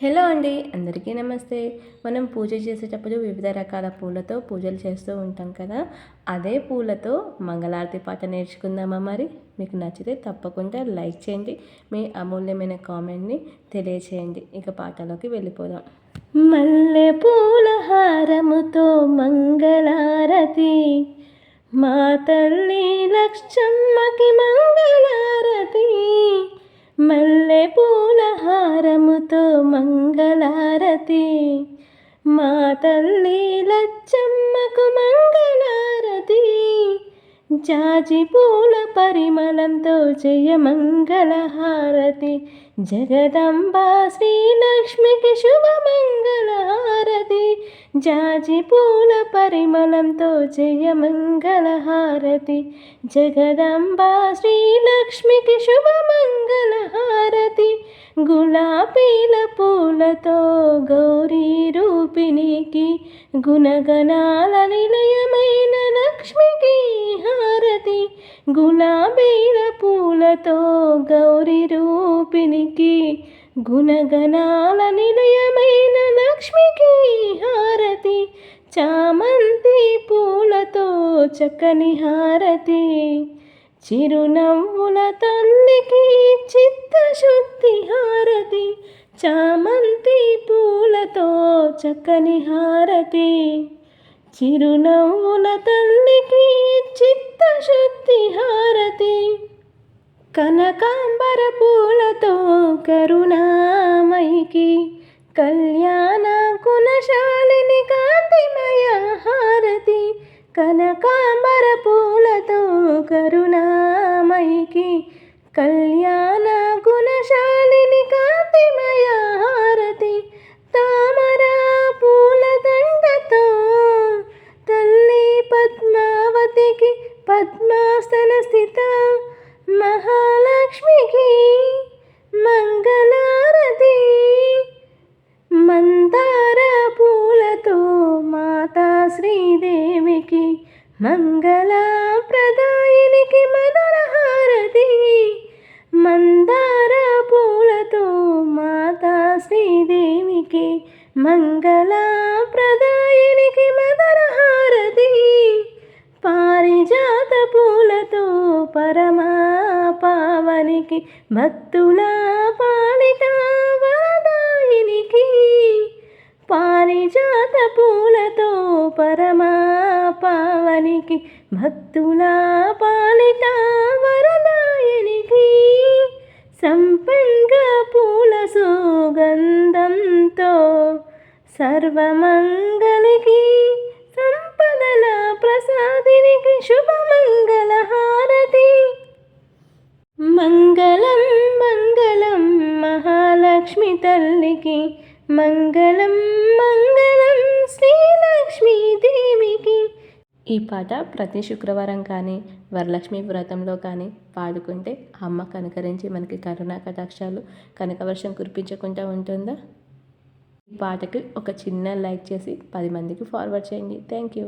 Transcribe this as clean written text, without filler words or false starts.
Hello అండి, అందరికీ నమస్తే. మనం పూజ చేసేటప్పుడు వివిధ రకాల పూలతో పూజలు చేస్తూ ఉంటాం కదా. అదే పూలతో మంగళారతి పాట నేర్చుకుందామా మరి? మీకు నచ్చితే తప్పకుండా లైక్ చేయండి. మీ అమూల్యమైన కామెంట్ని తెలియచేయండి. ఇక పాటలోకి వెళ్ళిపోదాం. మల్లె పూల హారముతో మంగళారతి, మా తల్లి లక్షమ్మకి మంగళారతి. మల్లె పూల హారముతో మంగళారతి, మా తల్లి లచ్చమ్మకు మంగళారతి. జాజి పూల పరిమళంతో జయ మంగళహారతి, జగదంబ శ్రీలక్ష్మికి శుభ మంగళహారతి. జాజి పూల పరిమళంతో జయ మంగళహారతి, జగదంబ శ్రీలక్ష్మికి శుభ మంగళహారతి. గులాబీల పూలతో గౌరీ రూపిణికి, గుణగణాల నిలయమైన లక్ష్మికి హారతి. గులాబీల పూలతో గౌరీ రూపిణికి, గుణగణాల నిలయమైన లక్ష్మికి హారతి. చామంతి పూలతో చక్కని హారతి, చిరునవ్వుల తల్లికి చిత్తశుద్ధి హారతి. చామంతి పూలతో చక్కని హారతి, చిరునవ్వుల తల్లికి చిత్తశుద్ధి హారతి. కనకాంబర పూలతో కరుణామయికి, కళ్యాణ గుణశాలిని కాంతిమయ హారతి. కనకాంబర పూలతో కరుణామయికి, కళ్యాణ గుణశాలిని కాంతిమయ హారతి. తామర పూల దండతో తల్లి పద్మావతికి, పద్మాసన స్థిత మహాలక్ష్మికి మంగళారతి. మందార పూలతో మాతా శ్రీదేవికి, మంగళప్రదాయినికి మధురహారతి. మందార పూలతో మాతా శ్రీదేవికి, మంగళప్రదాయినికి మధురహారతి. పారిజాత పూలతో పరమా పావనికి, భక్తుల పాలిట వరదాయినికి. పారిజాత పూలతో పరమా పావనికి, భక్తుల పాలిట వరదాయినికి. సంపెంగ పూల సుగంధంతో సర్వమంగళికి, సంపదల ప్రసాదినికి శుభమంగళ హారతి. మంగళం మంగళం మహాలక్ష్మి తల్లికి, మంగళం మంగళం శ్రీలక్ష్మీదేవికి. ఈ పాట ప్రతి శుక్రవారం కానీ వరలక్ష్మి వ్రతంలో కానీ పాడుకుంటే అమ్మ కనుకరించి మనకి కరుణా కటాక్షాలు, కనకవర్షం కురిపించకుండా ఉంటుందా? ఈ పాటకి ఒక చిన్న లైక్ చేసి 10 మందికి ఫార్వర్డ్ చేయండి. Thank you.